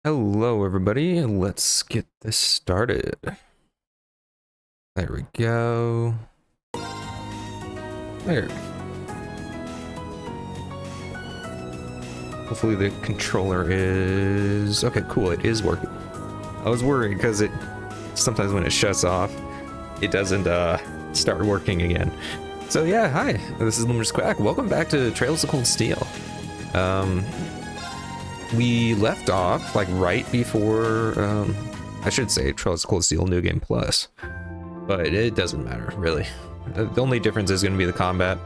Hello, everybody. Let's get this started. There we go. There. Hopefully the controller is... Okay, cool. It is working. I was worried because sometimes when it shuts off, it doesn't start working again. So yeah, hi. This is Luminous Quack. Welcome back to Trails of Cold Steel. We left off like right before, I should say Trails of Cold Steel New Game Plus, but it doesn't matter really. The only difference is going to be the combat.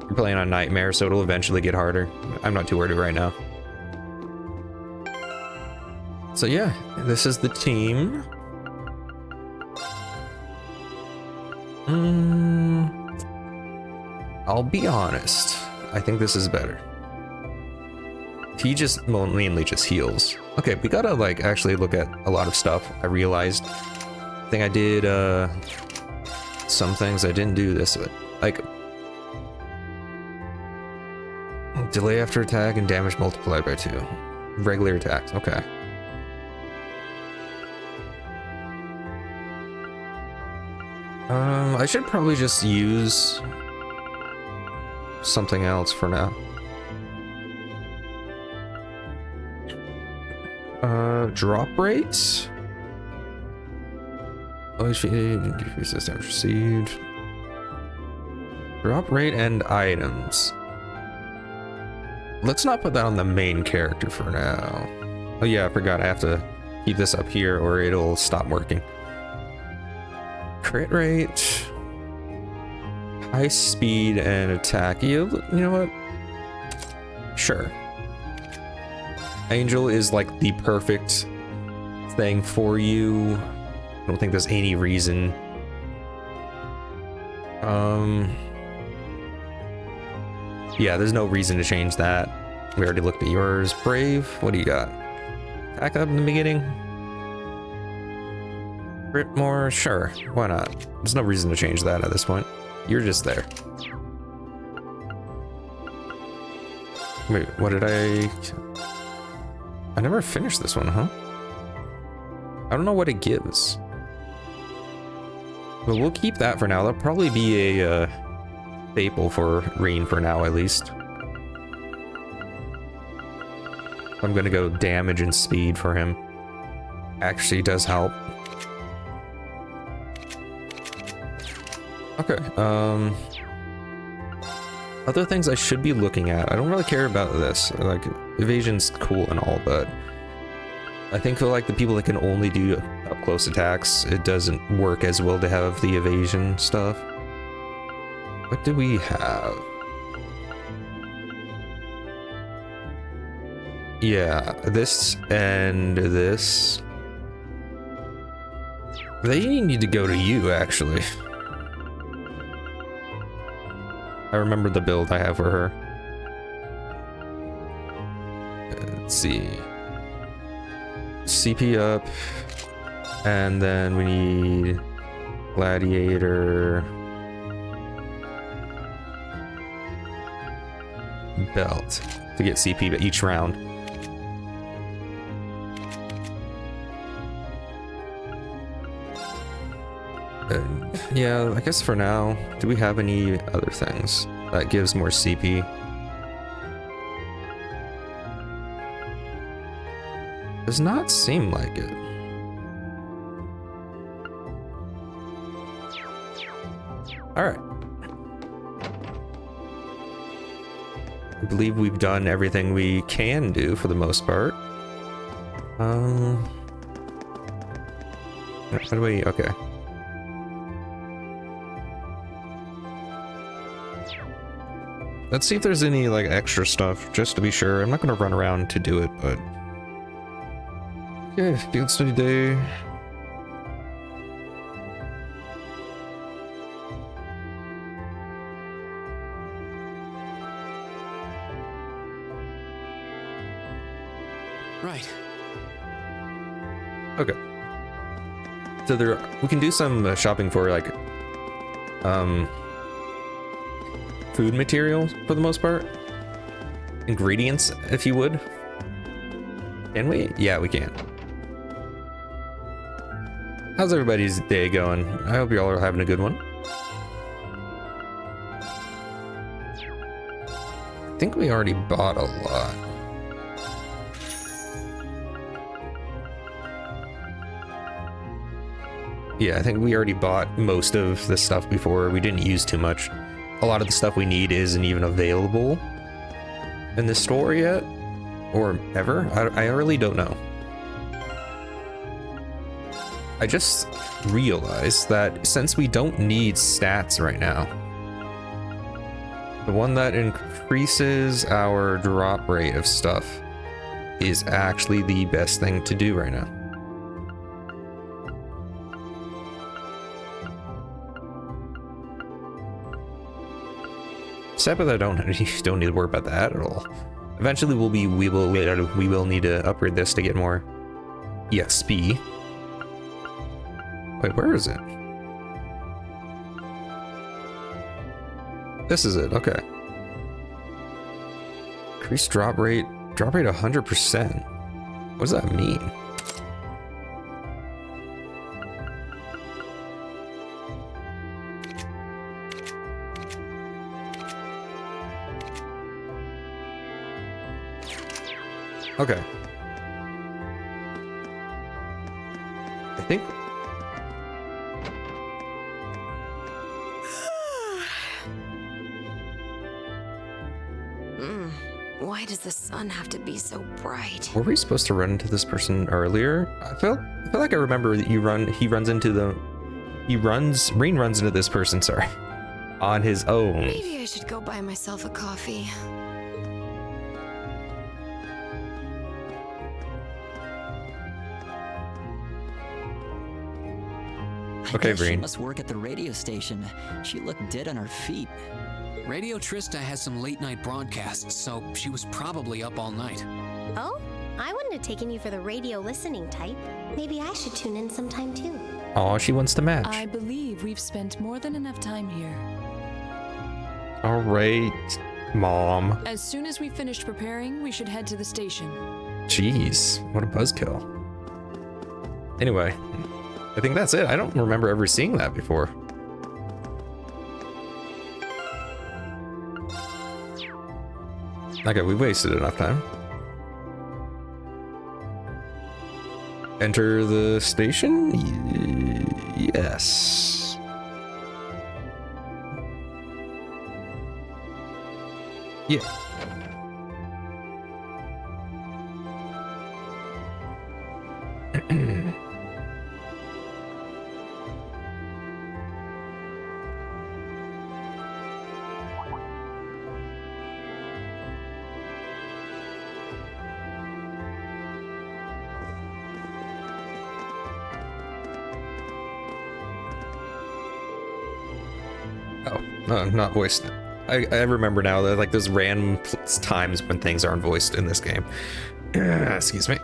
You're playing on Nightmare, so it'll eventually get harder. I'm not too worried right now. So yeah, this is the team. I'll be honest, I think this is better. He just mainly just heals. Okay, we gotta like actually look at a lot of stuff. I realized. I think I did some things I didn't do this with. Like delay after attack and damage multiplied by 2. Regular attacks, okay. I should probably just use something else for now. Drop rates. Decrease this damage received. Drop rate and items. Let's not put that on the main character for now. Oh yeah, I forgot I have to keep this up here or it'll stop working. Crit rate. High speed and attack. You know what? Sure. Angel is like the perfect thing for you. I don't think there's any reason. Yeah, there's no reason to change that. We already looked at yours. Brave, what do you got? Attack up in the beginning? Crit more? Sure, why not? There's no reason to change that at this point. You're just there. Wait, what did I never finished this one, huh? I don't know what it gives. But we'll keep that for now. That'll probably be a staple for Reen for now, at least. I'm gonna go damage and speed for him. Actually does help. Okay, other things I should be looking at. I don't really care about this. Like, evasion's cool and all, but I think for like the people that can only do up close attacks, it doesn't work as well to have the evasion stuff. What do we have? Yeah, this and this. They need to go to you, actually. I remember the build I have for her. Let's see. CP up. And then we need Gladiator. Belt to get CP each round. Yeah, I guess for now, do we have any other things that gives more CP? Does not seem like it. Alright. I believe we've done everything we can do for the most part. How do we... Okay. Let's see if there's any like extra stuff, just to be sure. I'm not gonna run around to do it, but... Okay, field study day. Right. Okay. So we can do some shopping for like, food materials for the most part. Ingredients, if you would. Can we? Yeah, we can. How's everybody's day going? I hope y'all are having a good one. I think we already bought a lot. Yeah, I think we already bought most of the stuff before. We didn't use too much. A lot of the stuff we need isn't even available in the store yet, or ever. I really don't know. I just realized that since we don't need stats right now, the one that increases our drop rate of stuff is actually the best thing to do right now. Except that I don't need to worry about that at all. Eventually we will need to upgrade this to get more EXP. Wait, where is it? This is it, okay. Increase drop rate 100%. What does that mean? Okay. I think... Why does the sun have to be so bright? Were we supposed to run into this person earlier? I feel like I remember that Reen runs into this person, sorry, on his own. Maybe I should go buy myself a coffee. Okay, She Breen. must work at the radio station. She looked dead on her feet. Radio Trista has some late-night broadcasts, so she was probably up all night. Oh? I wouldn't have taken you for the radio listening type. Maybe I should tune in sometime too. Aw, she wants to match. I believe we've spent more than enough time here. All right, Mom. As soon as we've finished preparing, we should head to the station. Jeez, what a buzzkill. Anyway, I think that's it. I don't remember ever seeing that before. Okay, we wasted enough time. Enter the station? Yes. Yeah. Not voiced. I remember now that like there's random times when things aren't voiced in this game. Excuse me.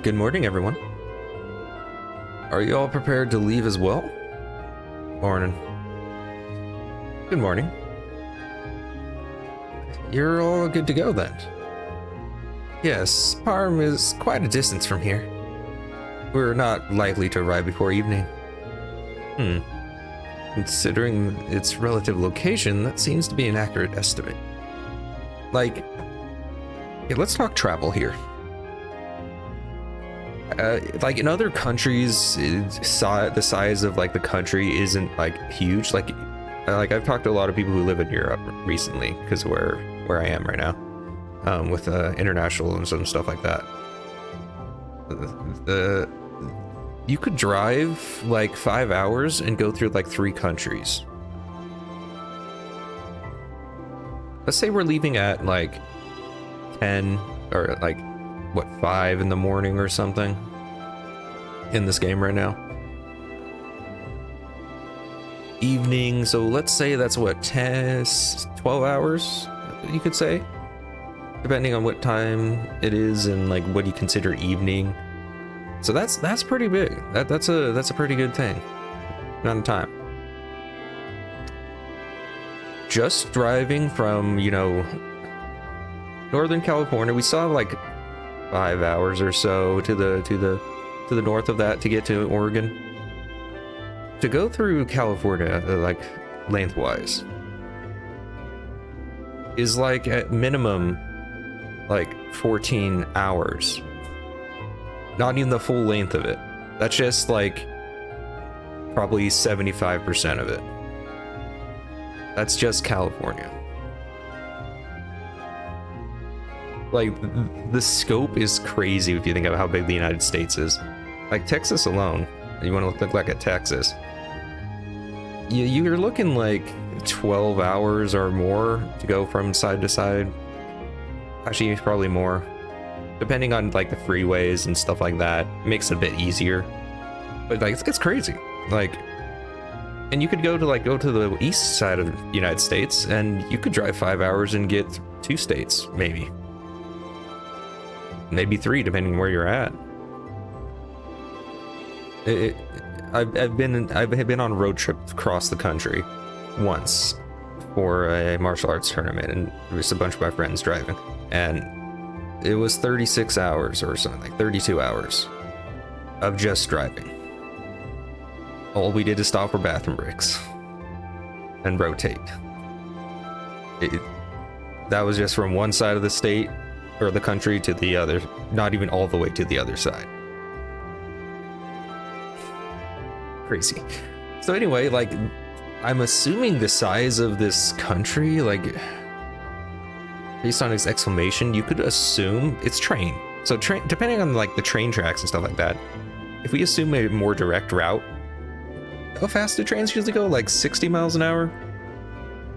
Good morning, everyone. Are you all prepared to leave as well? Morning. Good morning. You're all good to go then. Yes, Parm is quite a distance from here. We're not likely to arrive before evening. Considering its relative location, that seems to be an accurate estimate. Like, yeah, let's talk travel here. Like in other countries, the size of like the country isn't like huge. Like I've talked to a lot of people who live in Europe recently because of where I am right now, with international and some stuff like that. You could drive like 5 hours and go through like 3 countries. Let's say we're leaving at like 10 or like what, 5 in the morning or something in this game right now. Evening, so let's say that's what, 12 hours you could say, depending on what time it is and like what you consider evening. So that's pretty big. That's a pretty good thing. Amount of time. Just driving from, you know, Northern California, we still have like 5 hours or so to the north of that to get to Oregon. To go through California, like lengthwise, is like at minimum like 14 hours. Not even the full length of it. That's just like probably 75% of it. That's just California. Like, the scope is crazy if you think about how big the United States is. Like, Texas alone, you want to look like at Texas, you're looking like 12 hours or more to go from side to side. Actually, probably more. Depending on, like, the freeways and stuff like that. It makes it a bit easier. But, like, it's crazy. Like, and you could go to the east side of the United States, and you could drive 5 hours and get 2 states, maybe. Maybe 3, depending on where you're at. I've been on a road trip across the country once for a martial arts tournament, and there was a bunch of my friends driving, and it was 36 hours or something, like 32 hours of just driving. All we did is stop for bathroom breaks and rotate. That was just from one side of the state or the country to the other, not even all the way to the other side. Crazy. So anyway, like, I'm assuming the size of this country, like, based on its exclamation, you could assume it's train. So depending on like the train tracks and stuff like that, if we assume a more direct route, how fast do trains usually go? Like 60 miles an hour?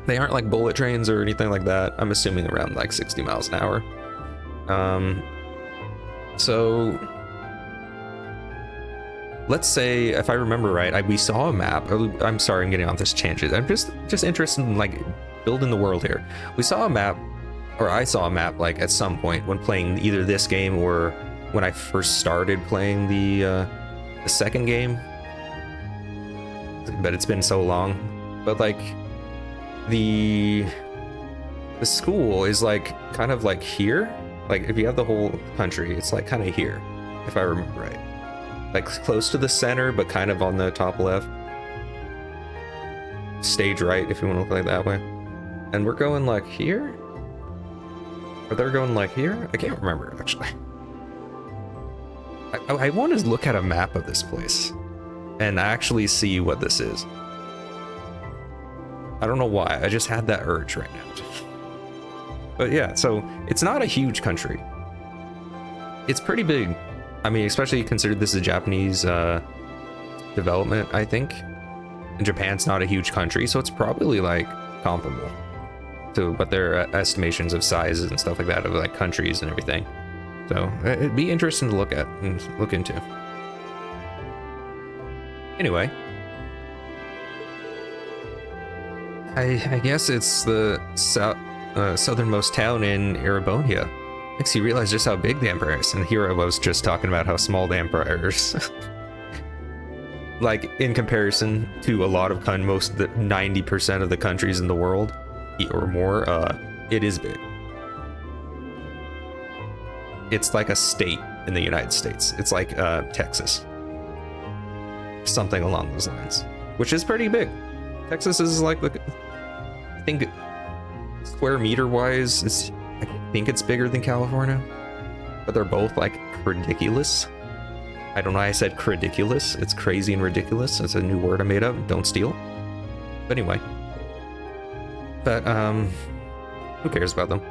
They aren't like bullet trains or anything like that. I'm assuming around like 60 miles an hour. So let's say, if I remember right, we saw a map. I'm sorry, I'm getting off this tangent. I'm just interested in like building the world here. We saw a map, or I saw a map like at some point when playing either this game or when I first started playing the second game. But it's been so long. But like the school is like kind of like here. Like if you have the whole country, it's like kind of here, if I remember right. Like close to the center, but kind of on the top left. Stage right, if you want to look like that way. And we're going like here? Or they're going like here? I can't remember actually. I want to look at a map of this place and actually see what this is. I don't know why, I just had that urge right now. But yeah, so it's not a huge country. It's pretty big. I mean, especially considered this is a Japanese development, I think. And Japan's not a huge country, so it's probably like comparable to what their estimations of sizes and stuff like that of like countries and everything. So it'd be interesting to look at and look into. Anyway, I guess it's the southernmost town in Erebonia. Makes you realize just how big the empire is. And here I was just talking about how small the empire is. Like in comparison to a lot of most 90% of the countries in the world or more, it is big. It's like a state in the United States. It's like Texas. Something along those lines, which is pretty big. Texas is like, I think square meter wise, I think it's bigger than California, but they're both like ridiculous. I don't know why I said ridiculous. It's crazy and ridiculous. It's a new word I made up. Don't steal. But anyway. But, who cares about them?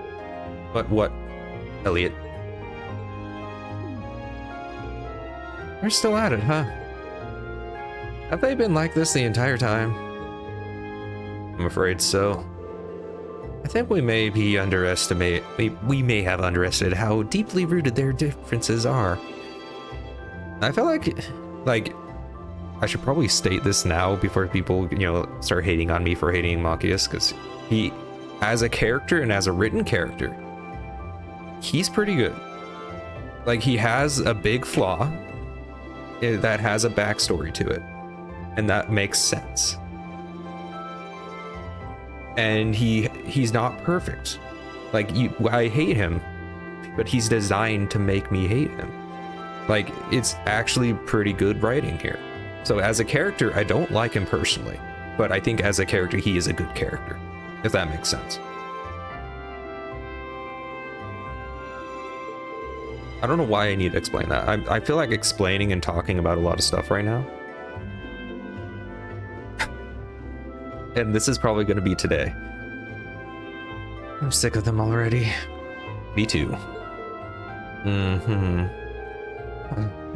But what, Elliot? They're still at it, huh? Have they been like this the entire time? I'm afraid so. I think we may be we may have underestimated how deeply rooted their differences are. I feel like I should probably state this now before people, start hating on me for hating Machias, because he, as a character and as a written character, he's pretty good. Like, he has a big flaw that has a backstory to it, and that makes sense. And he's not perfect. Like, I hate him, but he's designed to make me hate him. Like, it's actually pretty good writing here. So as a character, I don't like him personally, but I think as a character, he is a good character, if that makes sense. I don't know why I need to explain that. I feel like explaining and talking about a lot of stuff right now. And this is probably going to be today. I'm sick of them already. Me too.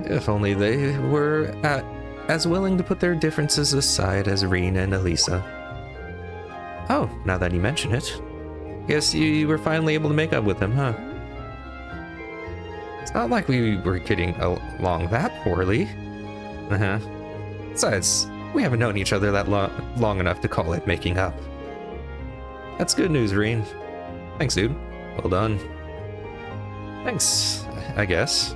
If only they were as willing to put their differences aside as Reen and Elisa. Oh, now that you mention it. Guess you were finally able to make up with them, huh? It's not like we were getting along that poorly. Besides, we haven't known each other that long enough to call it making up. That's good news, Reen. Thanks, dude. Well done. Thanks, I guess.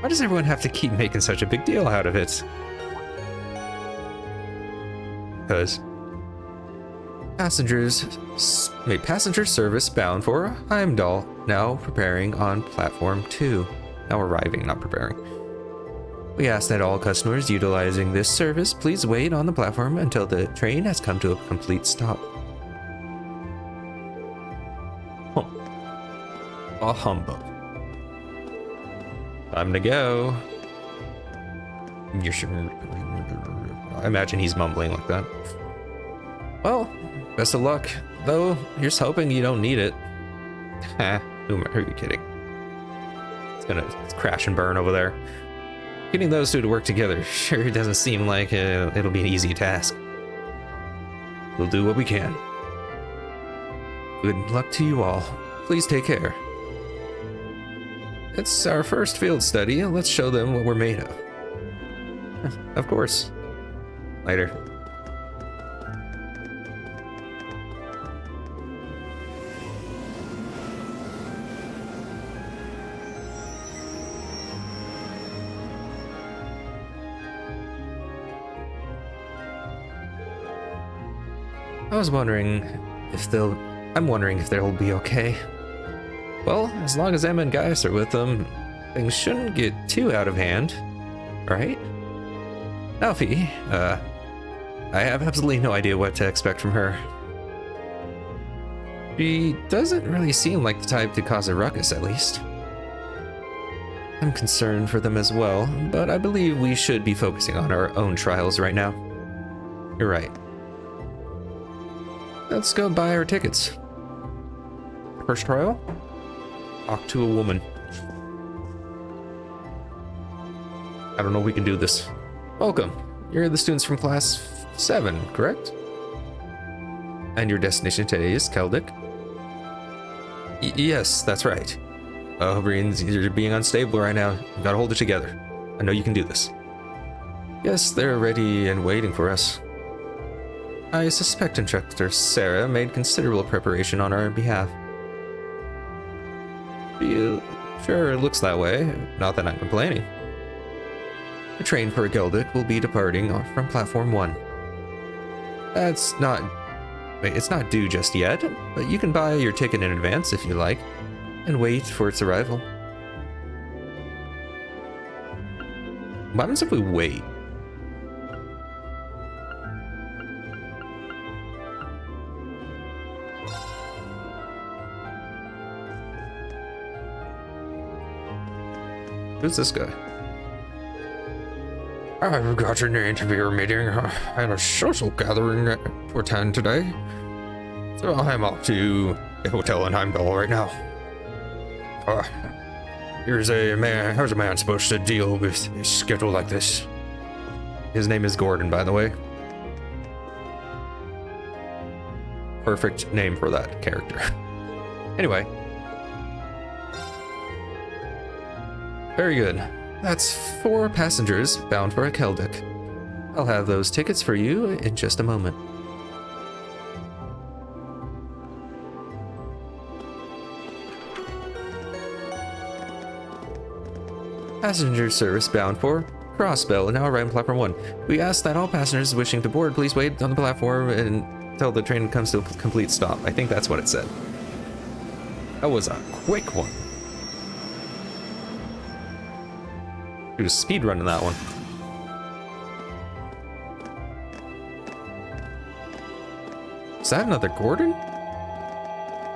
Why does everyone have to keep making such a big deal out of it? Because passenger service bound for Heimdall, now preparing on platform 2. Now arriving, not preparing. We ask that all customers utilizing this service please wait on the platform until the train has come to a complete stop. Huh. A humbug. Time to go. I imagine he's mumbling like that. Well, best of luck. Though, here's hoping you don't need it. Ha, who are you kidding? It's crash and burn over there. Getting those two to work together sure doesn't seem like it'll be an easy task. We'll do what we can. Good luck to you all. Please take care. It's our first field study. Let's show them what we're made of. Of course. Later. I'm wondering if they'll be okay. Well, as long as Emma and Gaius are with them, things shouldn't get too out of hand, right? Alfie, I have absolutely no idea what to expect from her. She doesn't really seem like the type to cause a ruckus, at least. I'm concerned for them as well, but I believe we should be focusing on our own trials right now. You're right. Let's go buy our tickets. First trial? Talk to a woman. I don't know if we can do this. Welcome. You're the students from class 7, correct? And your destination today is Celdic? Yes, that's right. Oh, Breen's, you're being unstable right now. You gotta hold it together. I know you can do this. Yes, they're ready and waiting for us. I suspect Instructor Sarah made considerable preparation on our behalf. Sure, it looks that way. Not that I'm complaining. The train for Celdic will be departing from platform 1. It's not due just yet, but you can buy your ticket in advance if you like, and wait for its arrival. What happens if we wait? Who's this guy? I've got an interviewer meeting and a social gathering to attend today. So I'm off to a hotel in Heimdall right now. How's a man supposed to deal with a schedule like this? His name is Gordon, by the way. Perfect name for that character. Anyway. Very good. That's 4 passengers bound for Celdic. I'll have those tickets for you in just a moment. Passenger service bound for Crossbell, now arriving platform 1. We ask that all passengers wishing to board please wait on the platform until the train comes to a complete stop. I think that's what it said. That was a quick one. He was speedrunning that one. Is that another Gordon?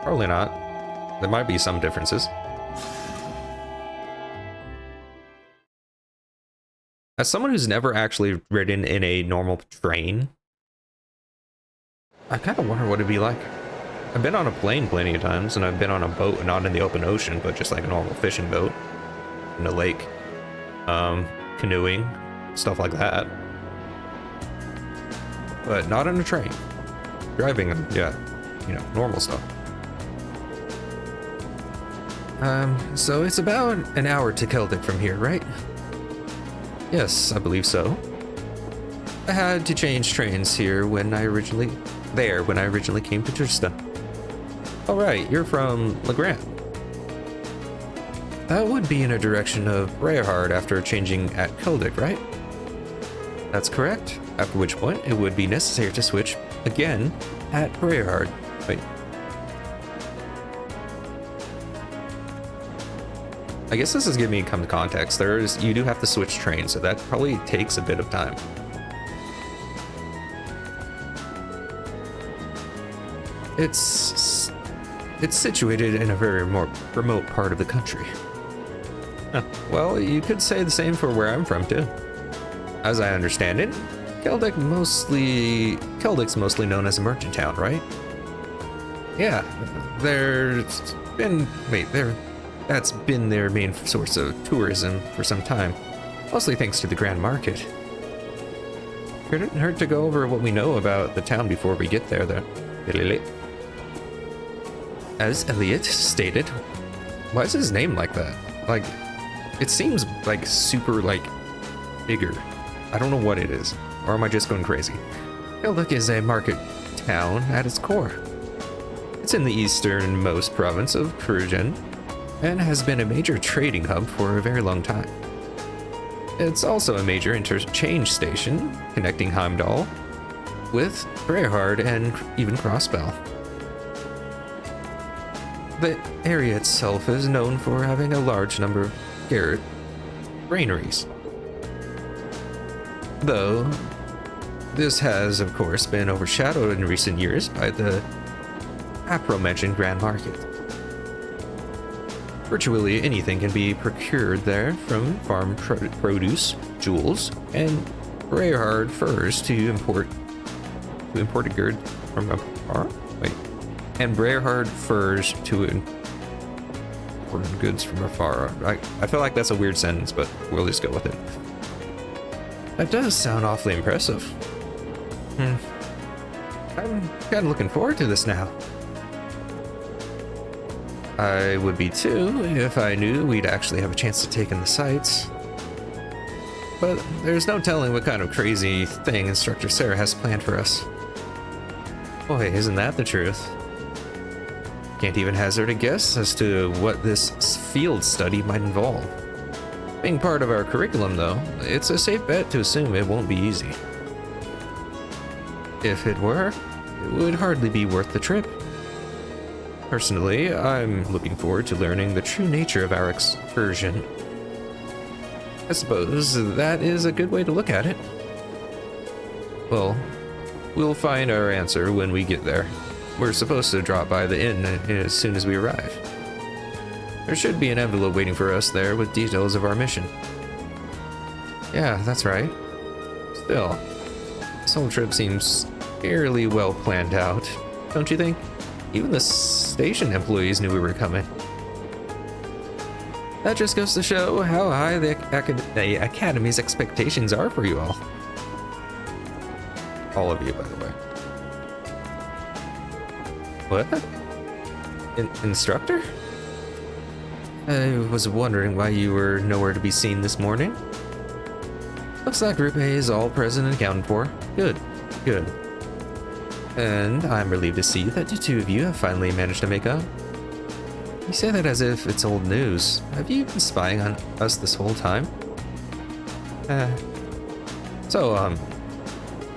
Probably not. There might be some differences. As someone who's never actually ridden in a normal train, I kind of wonder what it'd be like. I've been on a plane plenty of times, and I've been on a boat, not in the open ocean, but just like a normal fishing boat in a lake, canoeing, stuff like that. But not on a train. Driving, yeah, you know, normal stuff. So it's about an hour to Celdic from here, right? Yes, I believe so. I had to change trains here when I originally came to Trista. All right, you're from Legrand. That would be in a direction of Brehard after changing at Celdic, right? That's correct. After which point, it would be necessary to switch again at Brehard. Wait. I guess this is giving me some context. You do have to switch trains, so that probably takes a bit of time. It's situated in a very more remote part of the country. Huh. Well, you could say the same for where I'm from too. As I understand it, Celdic's mostly known as a merchant town, right? Yeah, that's been their main source of tourism for some time, mostly thanks to the Grand Market. Couldn't hurt to go over what we know about the town before we get there, though. As Elliot stated, why is his name like that? Like, it seems like super, like, bigger. I don't know what it is. Or am I just going crazy? Celdic is a market town at its core. It's in the easternmost province of Krugen and has been a major trading hub for a very long time. It's also a major interchange station connecting Heimdall with Brehard and even Crossbell. The area itself is known for having a large number of Garrett granaries. Though, this has, of course, been overshadowed in recent years by the aforementioned Grand Market. Virtually anything can be procured there, from farm produce, jewels, and Brehard furs to imported goods from afar. And Brehard furs to imported goods from afar. I feel like that's a weird sentence, but we'll just go with it. That does sound awfully impressive. I'm kind of looking forward to this now. I would be too, if I knew we'd actually have a chance to take in the sights. But there's no telling what kind of crazy thing Instructor Sarah has planned for us. Boy, isn't that the truth? Can't even hazard a guess as to what this field study might involve. Being part of our curriculum, though, it's a safe bet to assume it won't be easy. If it were, it would hardly be worth the trip. Personally, I'm looking forward to learning the true nature of our excursion. I suppose that is a good way to look at it. Well, we'll find our answer when we get there. We're supposed to drop by the inn as soon as we arrive. There should be an envelope waiting for us there with details of our mission. Yeah, that's right. Still, this whole trip seems fairly well planned out, don't you think? Even the station employees knew we were coming. That just goes to show how high the Academy's expectations are for you all. All of you, by the way. What? Instructor? I was wondering why you were nowhere to be seen this morning. Looks like Group A is all present and accounted for. Good, good. And I'm relieved to see that the two of you have finally managed to make up. You say that as if it's old news. Have you been spying on us this whole time?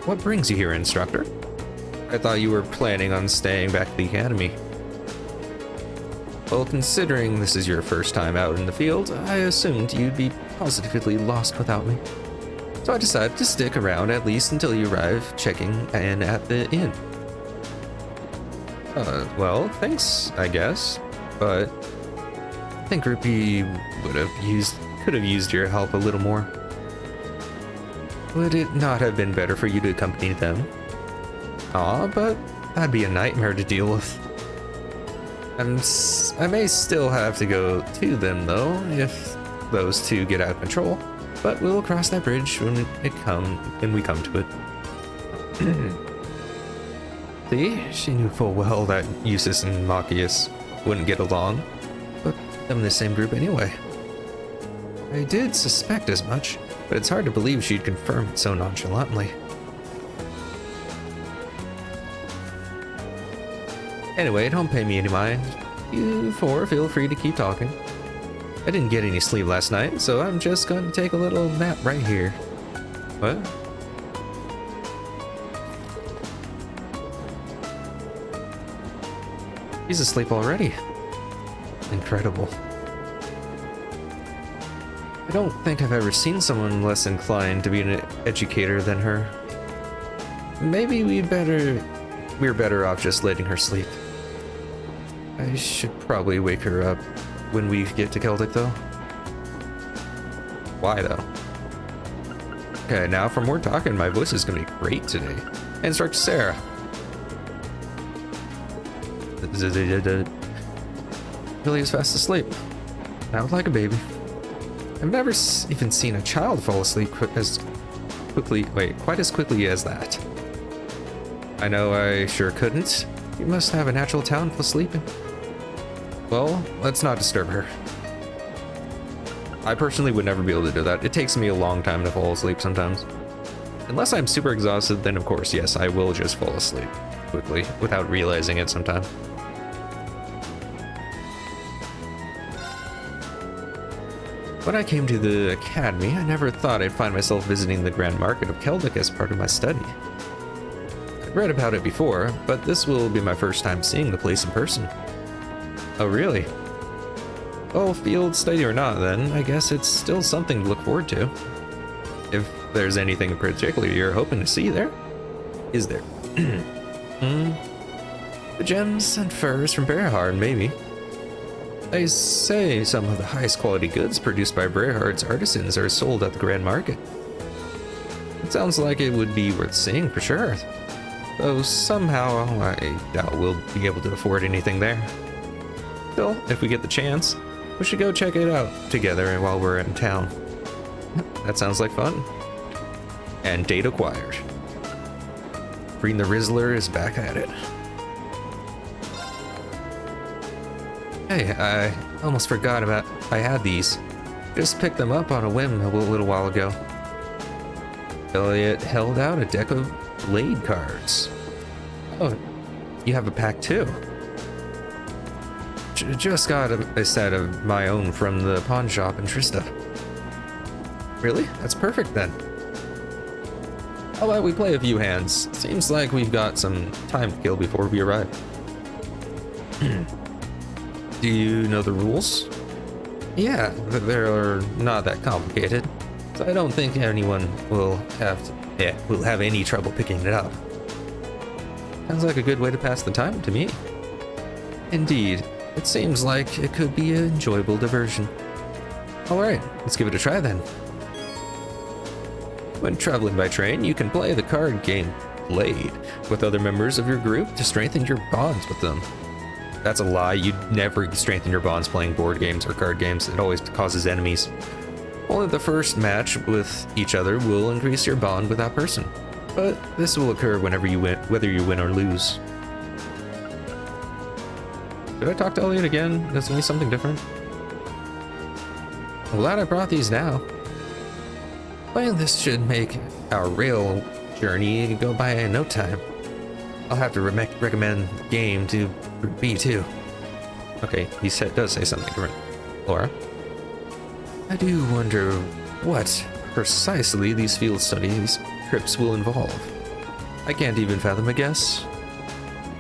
What brings you here, Instructor? I thought you were planning on staying back at the Academy. Well, considering this is your first time out in the field, I assumed you'd be positively lost without me. So I decided to stick around at least until you arrive, checking in at the inn. Well, thanks, I guess, but I think Rupi could have used your help a little more. Would it not have been better for you to accompany them? Aw, but that'd be a nightmare to deal with. I may still have to go to them though, if those two get out of control, but we'll cross that bridge when we come to it. See, she knew full well that Eustace and Machias wouldn't get along, but them in the same group anyway. I did suspect as much, but it's hard to believe she'd confirm it so nonchalantly. Anyway, don't pay me any mind. You four feel free to keep talking. I didn't get any sleep last night, so I'm just going to take a little nap right here. What? He's asleep already. Incredible. I don't think I've ever seen someone less inclined to be an educator than her. Maybe we're better off just letting her sleep. I should probably wake her up when we get to Celdic though. Why though? Okay, now for more talking, my voice is gonna be great today. Instructor Sarah. Billy is fast asleep. Out like a baby. I've never even seen a child fall asleep quite as quickly as that. I know I sure couldn't. You must have a natural talent for sleeping. Well, let's not disturb her. I personally would never be able to do that. It takes me a long time to fall asleep sometimes. Unless I'm super exhausted, then of course, yes, I will just fall asleep quickly without realizing it sometimes. When I came to the academy, I never thought I'd find myself visiting the Grand Market of Celdic as part of my study. I'd read about it before, but this will be my first time seeing the place in person. Oh, really? Well, field study or not, then, I guess it's still something to look forward to. If there's anything in particular you're hoping to see there? Is there? The gems and furs from Berhard, maybe. They say some of the highest quality goods produced by Berhard's artisans are sold at the Grand Market. It sounds like it would be worth seeing for sure. Though somehow I doubt we'll be able to afford anything there. Still, if we get the chance, we should go check it out together while we're in town. That sounds like fun. And date acquired. Green the Rizzler is back at it. Hey, I almost forgot I had these. Just picked them up on a whim a little while ago. Elliot held out a deck of Blade cards. Oh, you have a pack too. Just got a set of my own from the pawn shop in Trista. Really? That's perfect then. How about we play a few hands? Seems like we've got some time to kill before we arrive. Do you know the rules? Yeah, they're not that complicated, so I don't think anyone will have any trouble picking it up. Sounds like a good way to pass the time to me. Indeed, it seems like it could be an enjoyable diversion. Alright, let's give it a try then. When traveling by train, you can play the card game Blade with other members of your group to strengthen your bonds with them. That's a lie. You'd never strengthen your bonds playing board games or card games. It always causes enemies. Only the first match with each other will increase your bond with that person. But this will occur whenever you win, whether you win or lose. Did I talk to Elliot again? Is there something different? I'm glad I brought these now. Playing this should make our rail journey go by in no time. I'll have to recommend the game to B too. Okay, he does say something different. Laura? I do wonder what precisely these field studies trips will involve. I can't even fathom a guess.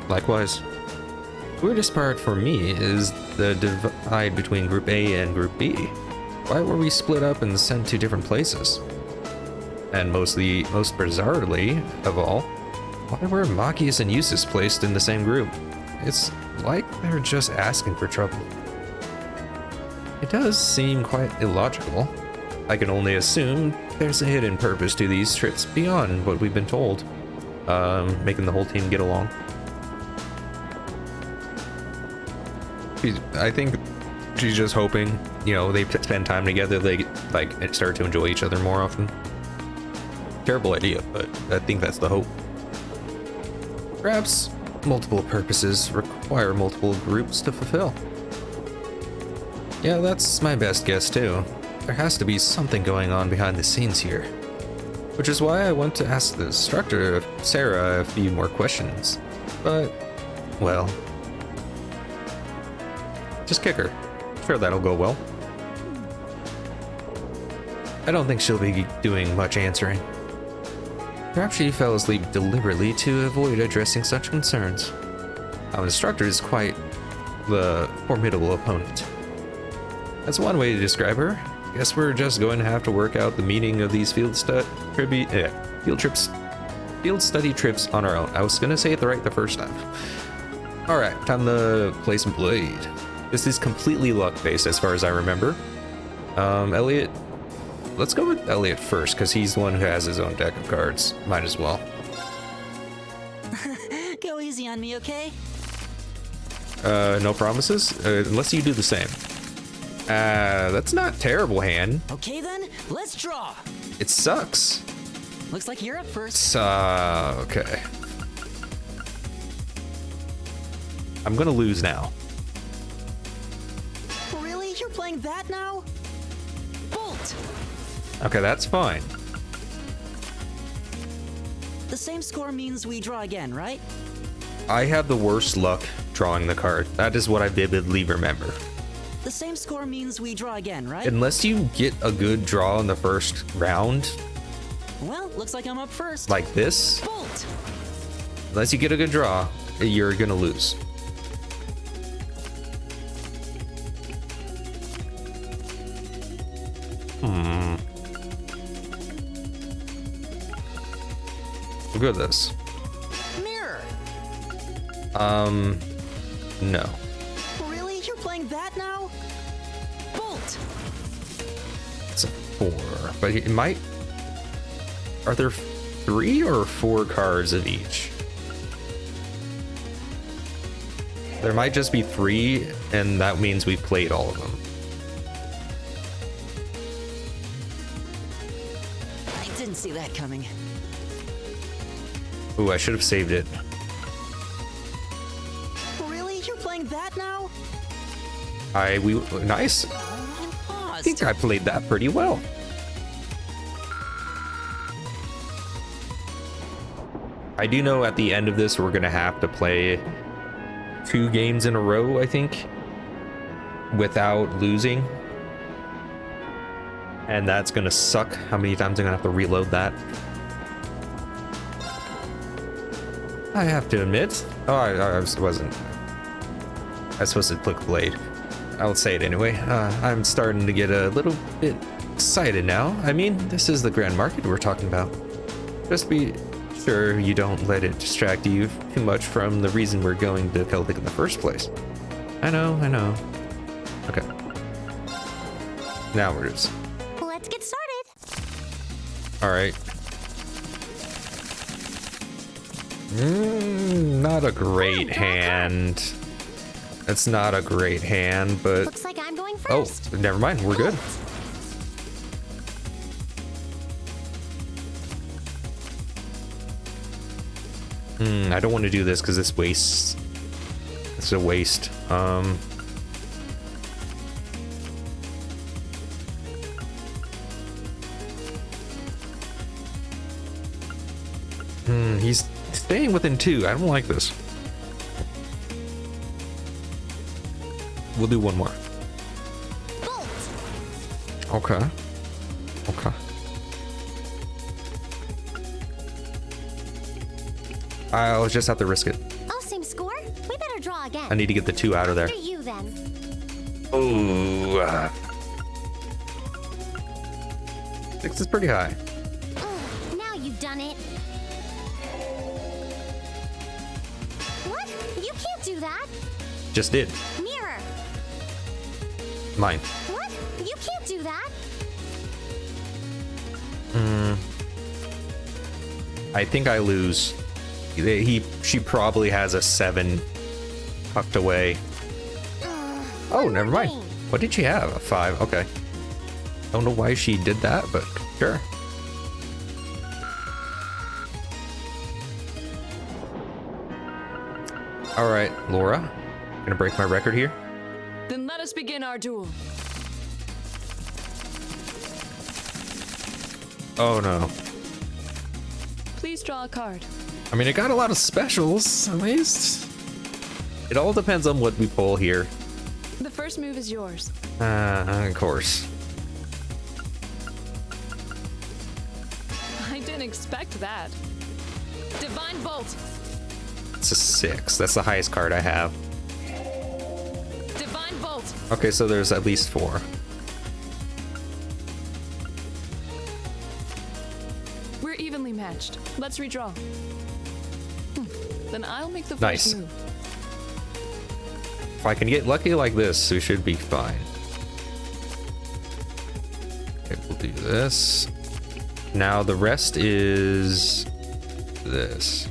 Likewise. weirdest part for me is the divide between Group A and Group B. Why were we split up and sent to different places? And most bizarrely of all, why were Machias and Eustace placed in the same group? It's like they're just asking for trouble. It does seem quite illogical. I can only assume there's a hidden purpose to these trips beyond what we've been told, making the whole team get along. I think she's just hoping, you know, they spend time together, they like start to enjoy each other more often. Terrible idea, but I think that's the hope. Perhaps multiple purposes require multiple groups to fulfill. Yeah, that's my best guess too. There has to be something going on behind the scenes here. Which is why I want to ask the instructor, Sarah, a few more questions. But, well, just kick her. Sure, that'll go well. I don't think she'll be doing much answering. Perhaps she fell asleep deliberately to avoid addressing such concerns. Our instructor is quite the formidable opponent. That's one way to describe her. Guess we're just going to have to work out the meaning of these field study trips on our own. I was gonna say it right the first time. All right, time to play some Blade. This is completely luck-based as far as I remember. Elliot, let's go with Elliot first, because he's the one who has his own deck of cards. Might as well. Go easy on me, okay? No promises? Unless you do the same. That's not terrible hand. Okay then, let's draw. It sucks. Looks like you're up first. Okay. I'm gonna lose now. Really? You're playing that now? Bolt! Okay, that's fine. The same score means we draw again, right? I have the worst luck drawing the card. That is what I vividly remember. The same score means we draw again, right? Unless you get a good draw in the first round, Well, looks like I'm up first. like this, Bolt! unless you get a good draw, you're gonna lose. We'll go with this. Mirror! No. Really? You're playing that now? Bolt! It's a 4, but it might... Are there 3 or 4 cards of each? There might just be 3, and that means we've played all of them. I didn't see that coming. Ooh, I should have saved it. Really? You're playing that now? Nice. I'm I paused. think I played that pretty well. I do know at the end of this we're gonna have to play 2 games in a row, I think, without losing. And that's gonna suck. How many times I'm gonna have to reload that? I have to admit. Oh, I wasn't. I was supposed to click Blade. I'll say it anyway. I'm starting to get a little bit excited now. I mean, this is the Grand Market we're talking about. Just be sure you don't let it distract you too much from the reason we're going to Celdic in the first place. I know. Okay. Now we're just... Let's get started. Alright. Not a great hand. It's not a great hand, but... Looks like I'm going Oh, first. never mind. We're good. I don't want to do this because this wastes. It's a waste. He's staying within 2. I don't like this. We'll do one more. Bolt! Okay. I'll just have to risk it. Oh, same score? We better draw again. I need to get the 2 out of there. After you then. Ooh. 6 is pretty high. Now you've done it. What? You can't do that. Just did. Mirror. Mine. What? You can't do that. I think I lose. She probably has a 7 tucked away. Oh, never mind. What did she have? A 5. Okay. Don't know why she did that, but sure. All right, Laura. Gonna break my record here. Then let us begin our duel. Oh no. Please draw a card. I mean, it got a lot of specials, at least. It all depends on what we pull here. The first move is yours. Of course. I didn't expect that. Divine Bolt. It's a 6. That's the highest card I have. Divine Bolt. Okay, so there's at least 4. We're evenly matched. Let's redraw. Then I'll make the Nice. first move. If I can get lucky like this, we should be fine. Okay, we'll do this. Now the rest is this.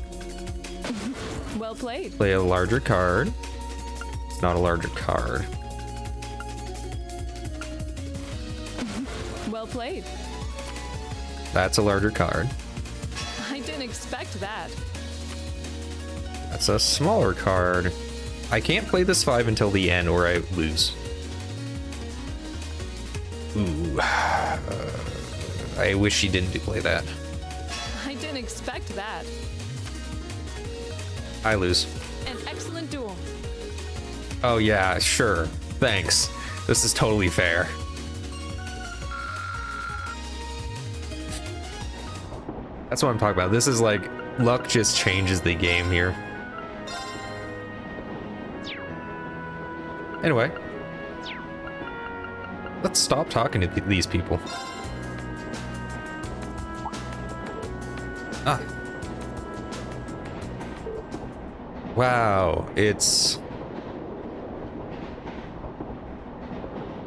Well played. Play a larger card. It's not a larger card. Well played. That's a larger card. I didn't expect that. That's a smaller card. I can't play this 5 until the end or I lose. Ooh. I wish she didn't play that. I didn't expect that. I lose. An excellent duel. Oh yeah, sure. Thanks. This is totally fair. That's what I'm talking about. This is like, luck just changes the game here. Anyway. Let's stop talking to these people. Ah. Wow, it's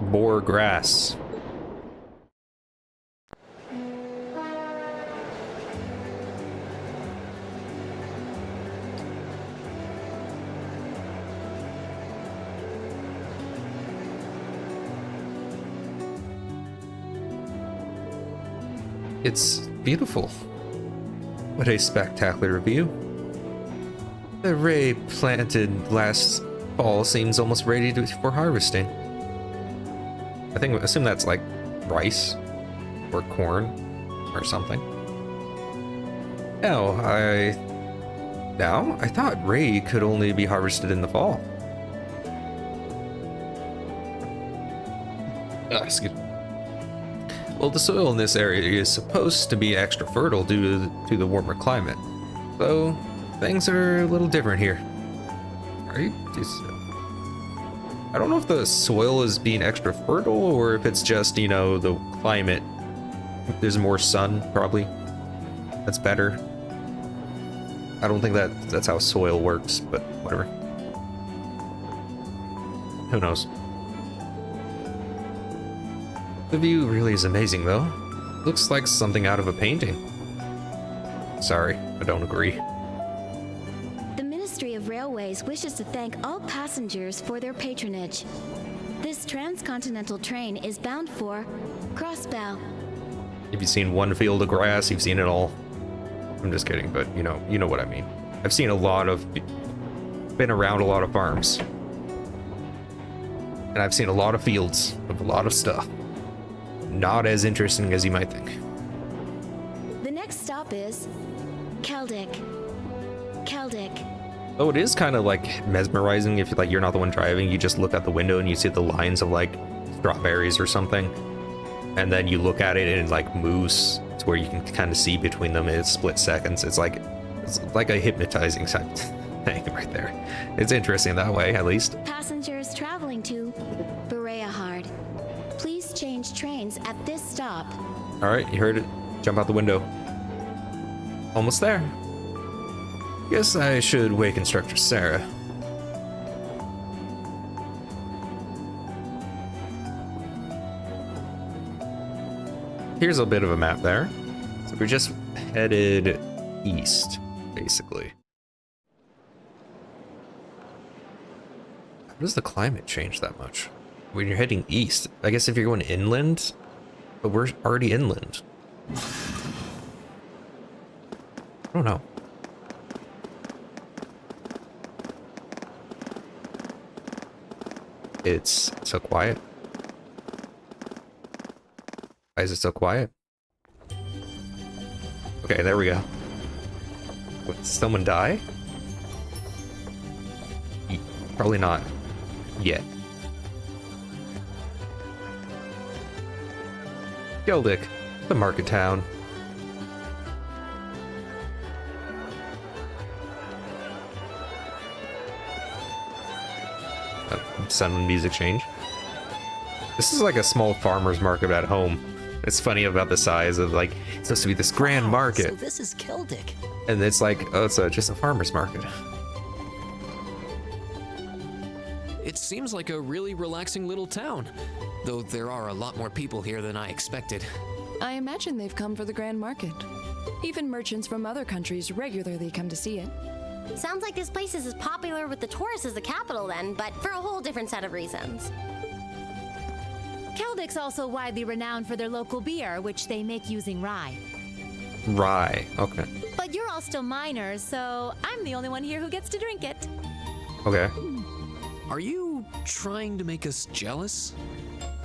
boar grass. It's beautiful. What a spectacular view. The ray planted last fall seems almost ready for harvesting. Assume that's like rice or corn or something. I thought ray could only be harvested in the fall. Excuse me. Well, the soil in this area is supposed to be extra fertile due to the warmer climate, so things are a little different here. I don't know if the soil is being extra fertile or if it's just, you know, the climate. There's more sun, probably. That's better. I don't think that's how soil works, but whatever. Who knows? The view really is amazing, though. Looks like something out of a painting. Sorry, I don't agree. The Ministry of Railways wishes to thank all passengers for their patronage. This transcontinental train is bound for Crossbell. If you've seen one field of grass, you've seen it all. I'm just kidding, but you know what I mean. I've seen been around a lot of farms. And I've seen a lot of fields of a lot of stuff. Not as interesting as you might think. The next stop is Celdic. Oh, it is kind of like mesmerizing if you're not the one driving. You just look out the window and you see the lines of like strawberries or something, and then you look at it and it like moves to where you can kind of see between them in split seconds. It's like a hypnotizing thing right there. It's interesting that way, at least. Passengers traveling to Bereahard, please change trains at this stop. All right, you heard it. Jump out the window. Almost there. Guess I should wake Instructor Sarah. Here's a bit of a map there. So we're just headed east, basically. How does the climate change that much? When you're heading east, I guess if you're going inland, but we're already inland. I don't know. It's so quiet. Why is it so quiet? Okay, there we go. What, did someone die? Probably not. Yet. Celdic, the market town. Sound and music change. This is like a small farmer's market at home. It's funny about the size of, like, it's supposed to be this grand market. So this is Celdic. And it's like, oh, it's just a farmer's market. It seems like a really relaxing little town, though there are a lot more people here than I expected. I imagine they've come for the Grand Market. Even merchants from other countries regularly come to see it. Sounds like this place is as popular with the tourists as the capital then, but for a whole different set of reasons. Celdic's also widely renowned for their local beer, which they make using rye. Rye, okay. But you're all still minors, so I'm the only one here who gets to drink it. Okay, Are you trying to make us jealous?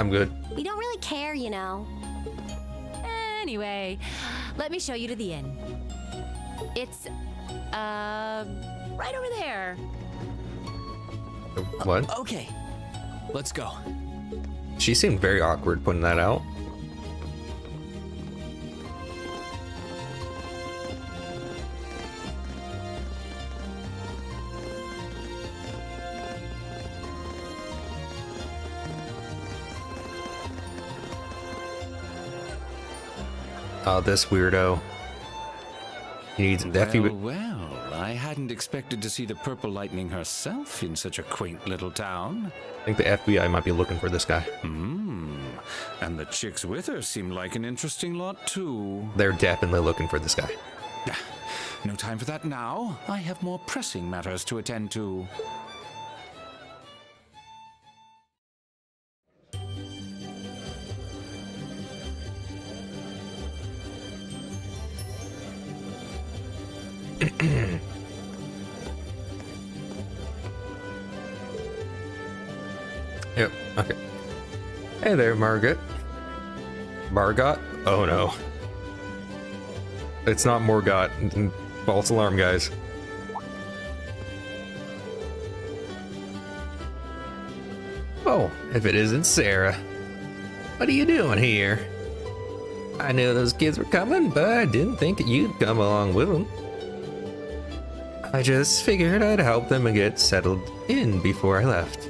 I'm good. We don't really care, you know. Anyway, let me show you to the inn. It's, right over there. What? Okay, let's go. She seemed very awkward putting that out. Oh, this weirdo. He needs Well, I hadn't expected to see the Purple Lightning herself in such a quaint little town. I think the FBI might be looking for this guy. And the chicks with her seem like an interesting lot, too. They're definitely looking for this guy. No time for that now. I have more pressing matters to attend to. Yep, okay. Hey there, Margot. Margot? Oh no. It's not Morgot. False alarm, guys. Oh, if it isn't Sarah. What are you doing here? I knew those kids were coming, but I didn't think that you'd come along with them. I just figured I'd help them and get settled in before I left.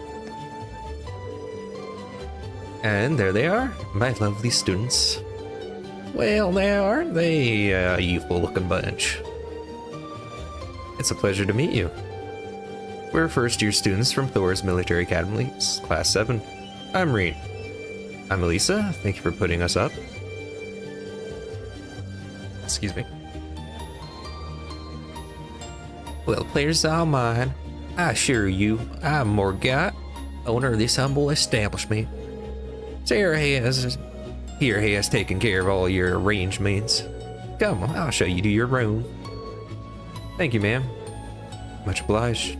And there they are, my lovely students. Well, now aren't they a youthful-looking bunch? It's a pleasure to meet you. We're first-year students from Thor's Military Academy, Class 7. I'm Reed. I'm Elisa. Thank you for putting us up. Excuse me. Well, pleasure's all mine. I assure you, I'm Morgat, owner of this humble establishment. Sarah has taken care of all your arrangements. Come on, I'll show you to your room. Thank you, ma'am. Much obliged.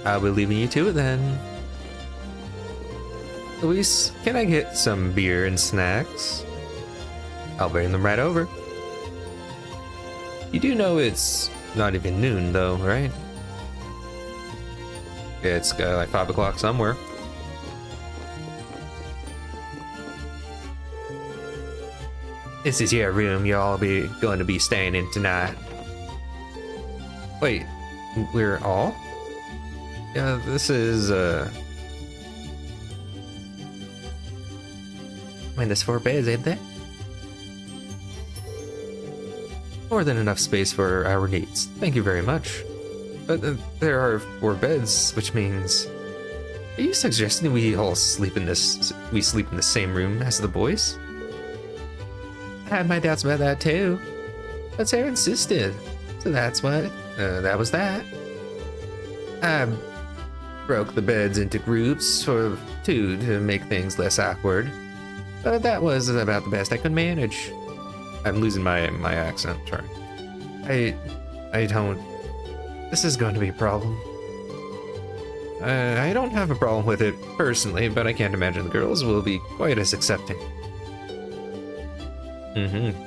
I'll be leaving you to it then. Luis, can I get some beer and snacks? I'll bring them right over. You do know it's not even noon though, right? It's like 5 o'clock somewhere. This is your room you're all going to be staying in tonight. Wait, we're all? Yeah, this is, I mean, there's 4 beds, ain't there? More than enough space for our needs. Thank you very much. But there are 4 beds, which means... Are you suggesting we all sleep in we sleep in the same room as the boys? I had my doubts about that too. But Sarah insisted. So that's what, that was that. I broke the beds into groups of 2 to make things less awkward. But that was about the best I could manage. I'm losing my accent, sorry. I don't... This is going to be a problem. I don't have a problem with it personally, but I can't imagine the girls will be quite as accepting.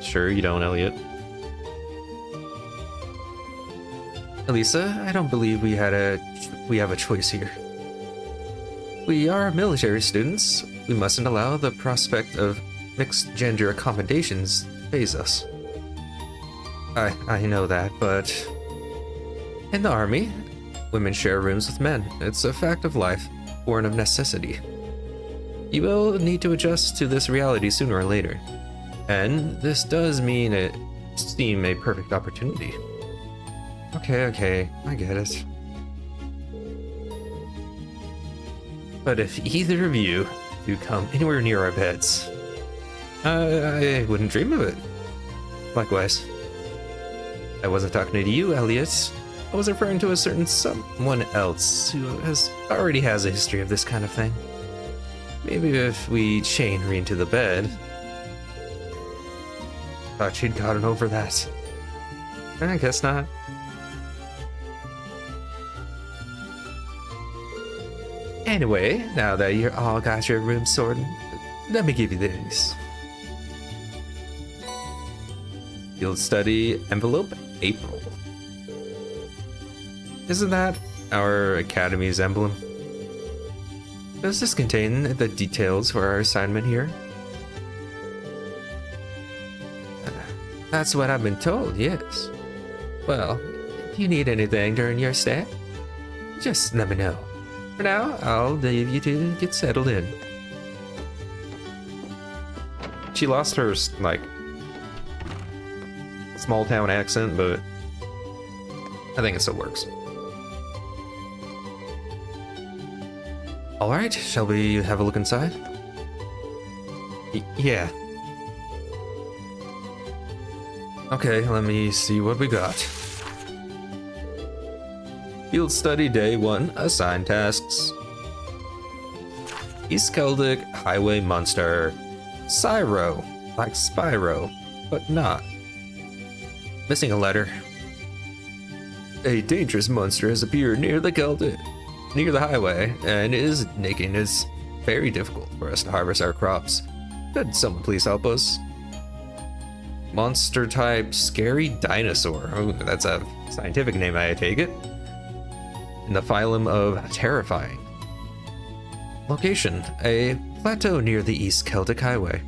Sure you don't, Elliot. Elisa, I don't believe we have a choice here. We are military students. We mustn't allow the prospect of mixed gender accommodations to faze us. I know that, but in the army, women share rooms with men. It's a fact of life, born of necessity. You will need to adjust to this reality sooner or later. And this does seem a perfect opportunity. Okay, I get it. But if either of you do come anywhere near our beds, I wouldn't dream of it. Likewise. I wasn't talking to you, Elliot. I was referring to a certain someone else who already has a history of this kind of thing. Maybe if we chain her into the bed. Thought she'd gotten over that. I guess not. Anyway, now that you all got your room sorted, let me give you this. Field study envelope, April. Isn't that our academy's emblem? Does this contain the details for our assignment here? That's what I've been told, yes. Well, if you need anything during your stay, just let me know. For now, I'll leave you to get settled in. She lost her, like, small town accent, but I think it still works. Alright, shall we have a look inside? Yeah. Okay, let me see what we got. Field study day 1, assigned tasks. East Celdic highway monster. Spyro, like Spyro, but not. Missing a letter. A dangerous monster has appeared near the highway, and is making it very difficult for us to harvest our crops. Could someone please help us? Monster type scary dinosaur. Oh, that's a scientific name, I take it. In the phylum of terrifying. Location: a plateau near the East Celtic Highway.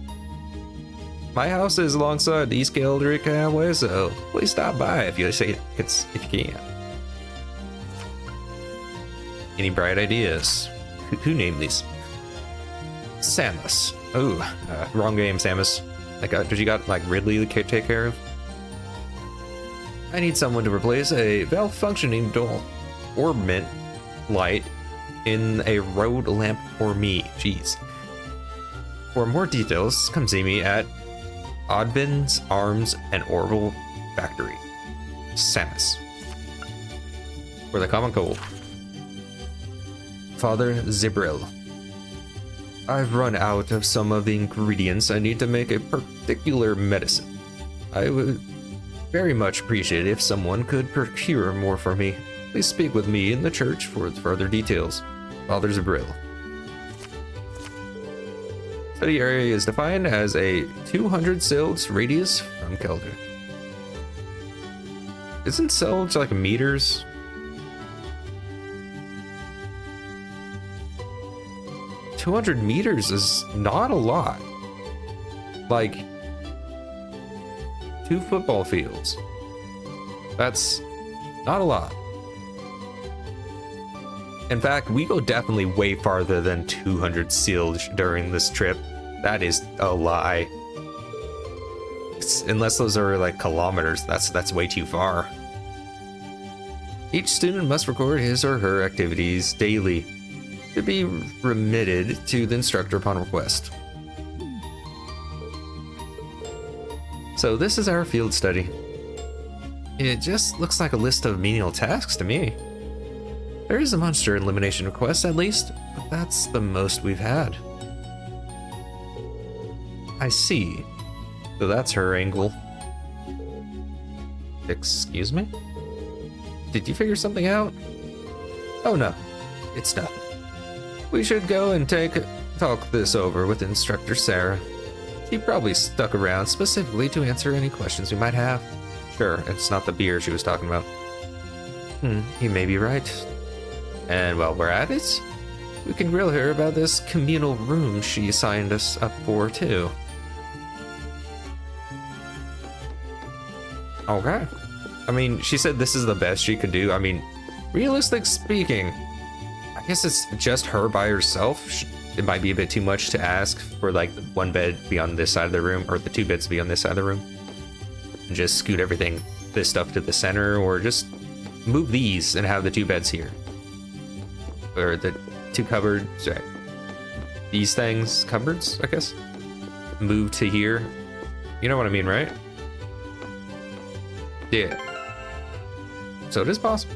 My house is alongside the East Celtic Highway, so please stop by if you can. Any bright ideas? Who named these? Samus. Oh, wrong game, Samus. Did you got like Ridley to take care of? I need someone to replace a malfunctioning orbment light in a road lamp for me. Jeez. For more details, come see me at Oddbins Arms and Orbital Factory. Samus. For the common cold. Father Zibril. I've run out of some of the ingredients I need to make a particular medicine. I would very much appreciate if someone could procure more for me. Please speak with me in the church for further details. Father Zibril. Study area is defined as a 200 Celds radius from Celdic. Isn't Celds like meters? .200 meters is not a lot. Like, 2 football fields. That's not a lot. In fact, we go definitely way farther than 200 sealed during this trip. That is a lie. Unless those are like kilometers, that's way too far. Each student must record his or her activities daily to be remitted to the instructor upon request. So this is our field study. It just looks like a list of menial tasks to me. There is a monster elimination request at least, but that's the most we've had. I see. So that's her angle. Excuse me? Did you figure something out? Oh no, it's nothing. We should go and talk this over with Instructor Sarah. She probably stuck around specifically to answer any questions we might have. Sure, it's not the beer she was talking about. You may be right. And while we're at it, we can grill her about this communal room she signed us up for too. Okay. I mean, she said this is the best she could do. I mean, realistic speaking, I guess it's just her by herself. It might be a bit too much to ask for like one bed be on this side of the room, or the 2 beds be on this side of the room. And just scoot this stuff to the center, or just move these and have the 2 beds here. Or the 2 cupboards, sorry. These things, cupboards, I guess? Move to here. You know what I mean, right? Yeah. So it is possible.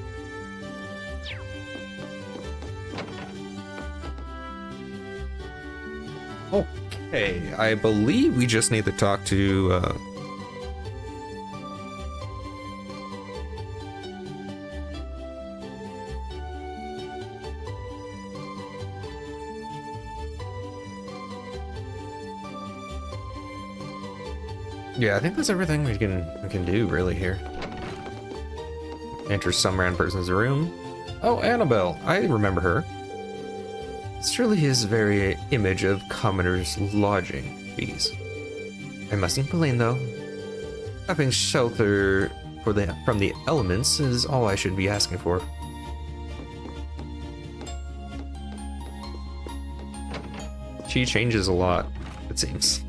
Okay, I believe we just need to talk to, yeah, I think that's everything we can do really here. Enter some random person's room. Oh, Annabelle, I remember her. It's truly his very image of commoner's lodging. Jeez. I mustn't complain though. Having shelter from the elements is all I should be asking for. She changes a lot, it seems.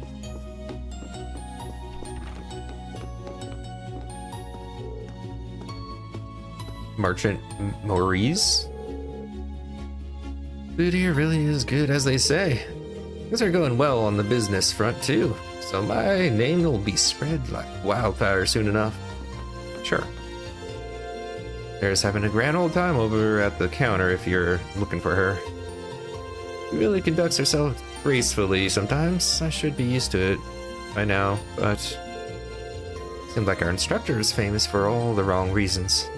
Merchant Maurice? Food here really is good, as they say. Things are going well on the business front too, so my name will be spread like wildfire soon enough. Sure. There's having a grand old time over at the counter if you're looking for her. She really conducts herself gracefully sometimes. I should be used to it by now, but seems like our instructor is famous for all the wrong reasons.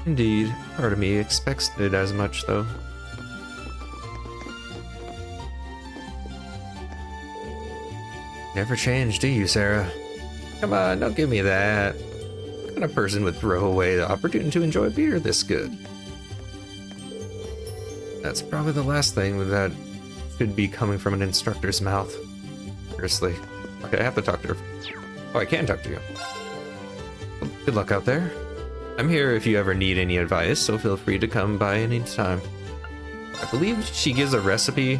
Indeed, part of me expects it as much, though. Never change, do you, Sarah? Come on, don't give me that. What kind of person would throw away the opportunity to enjoy beer this good? That's probably the last thing that should be coming from an instructor's mouth. Seriously. Okay, I have to talk to her. Oh, I can talk to you. Well, good luck out there. I'm here if you ever need any advice, so feel free to come by any time. I believe she gives a recipe,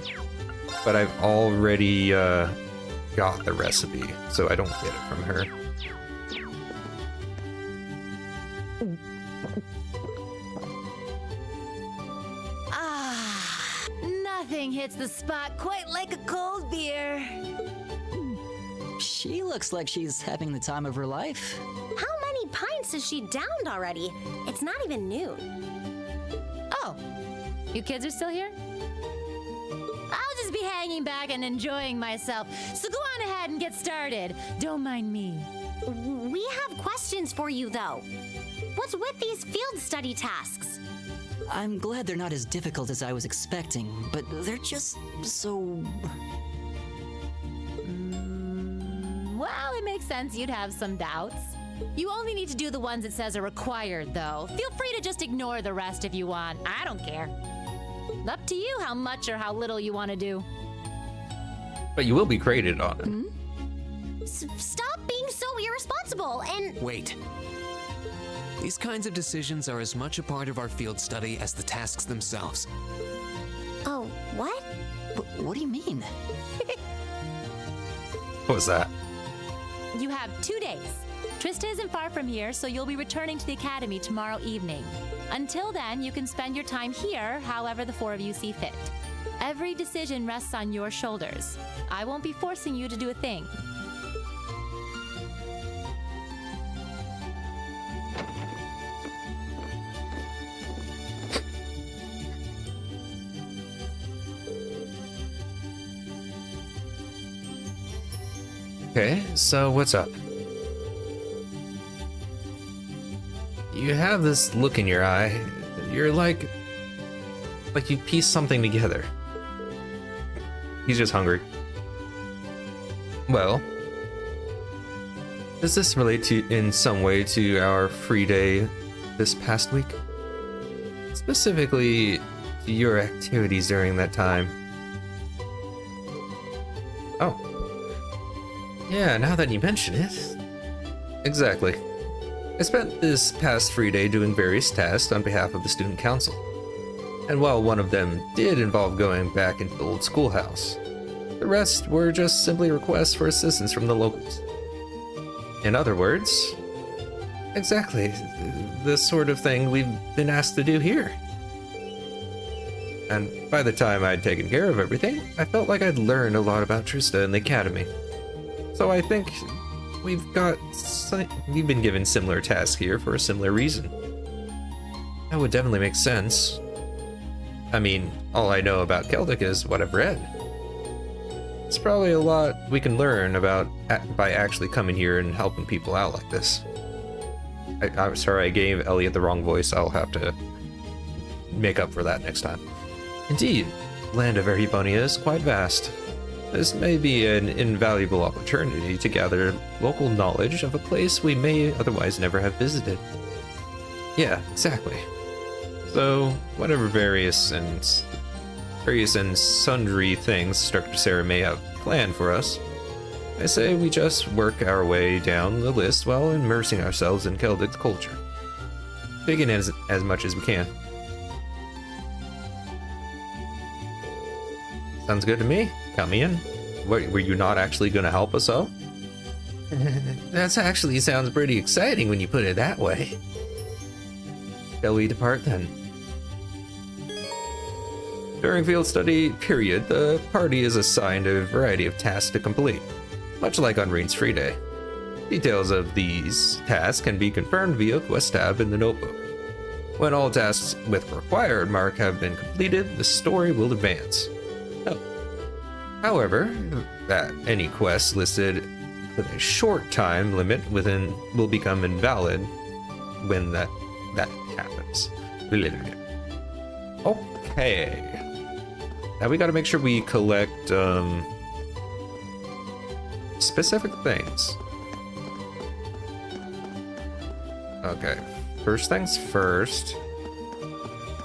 but I've already got the recipe, so I don't get it from her. Ah, nothing hits the spot quite like a cold beer. She looks like she's having the time of her life. How many pints has she downed already? It's not even noon. Oh, you kids are still here? I'll just be hanging back and enjoying myself, so go on ahead and get started. Don't mind me. We have questions for you, though. What's with these field study tasks? I'm glad they're not as difficult as I was expecting, but they're just so... Well, it makes sense you'd have some doubts. You only need to do the ones it says are required, though. Feel free to just ignore the rest if you want. I don't care. Up to you how much or how little you want to do. But you will be graded on it. Stop being so irresponsible and... Wait. These kinds of decisions are as much a part of our field study as the tasks themselves. Oh, what? What do you mean? What was that? You have 2 days. Trista isn't far from here, so you'll be returning to the academy tomorrow evening. Until then, you can spend your time here however the four of you see fit. Every decision rests on your shoulders. I won't be forcing you to do a thing. Okay, so what's up? You have this look in your eye. You're like you piece something together. He's just hungry. Well, does this relate to in some way to our free day this past week? Specifically to your activities during that time. Oh. Yeah, now that you mention it. Exactly. I spent this past free day doing various tasks on behalf of the student council. And while one of them did involve going back into the old schoolhouse, the rest were just simply requests for assistance from the locals. In other words, exactly the sort of thing we've been asked to do here. And by the time I'd taken care of everything, I felt like I'd learned a lot about Trista and the academy. So I think we've been given similar tasks here for a similar reason. That would definitely make sense. I mean, all I know about Celdic is what I've read. It's probably a lot we can learn about by actually coming here and helping people out like this. I'm sorry I gave Elliot the wrong voice. I'll have to make up for that next time. Indeed, land of Erebonia is quite vast. This may be an invaluable opportunity to gather local knowledge of a place we may otherwise never have visited. Yeah, exactly. So, whatever various and sundry things Dr. Sarah may have planned for us, I say we just work our way down the list while immersing ourselves in Celdic culture. Dig in as much as we can. Sounds good to me. Count me in. Were you not actually going to help us out? That actually sounds pretty exciting when you put it that way. Shall we depart then? During field study period, the party is assigned a variety of tasks to complete, much like on Rain's free day. Details of these tasks can be confirmed via quest tab in the notebook. When all tasks with required mark have been completed, the story will advance. However, that any quest listed with a short time limit within will become invalid when that happens. Okay. Now we gotta make sure we collect specific things. Okay. First things first.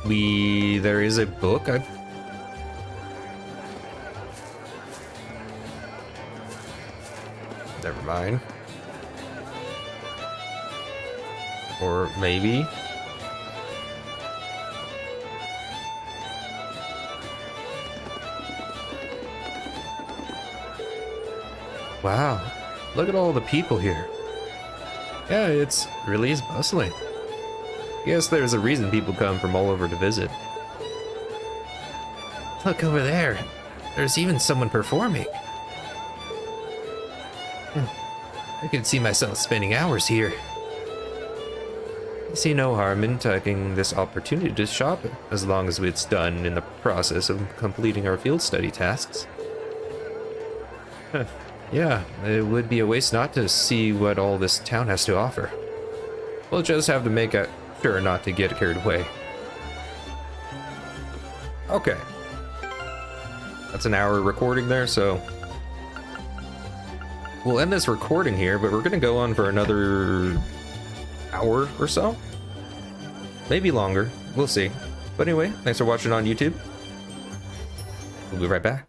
There is a book. Never mind. Or maybe. Wow, look at all the people here. Yeah, it's really is bustling. Guess there's a reason people come from all over to visit. Look over there. There's even someone performing. I could see myself spending hours here. I see no harm in taking this opportunity to shop, as long as it's done in the process of completing our field study tasks. Yeah, it would be a waste not to see what all this town has to offer. We'll just have to make sure not to get carried away. Okay. That's an hour recording there, so we'll end this recording here, but we're gonna go on for another hour or so. Maybe longer, we'll see. But anyway, thanks for watching on YouTube. We'll be right back.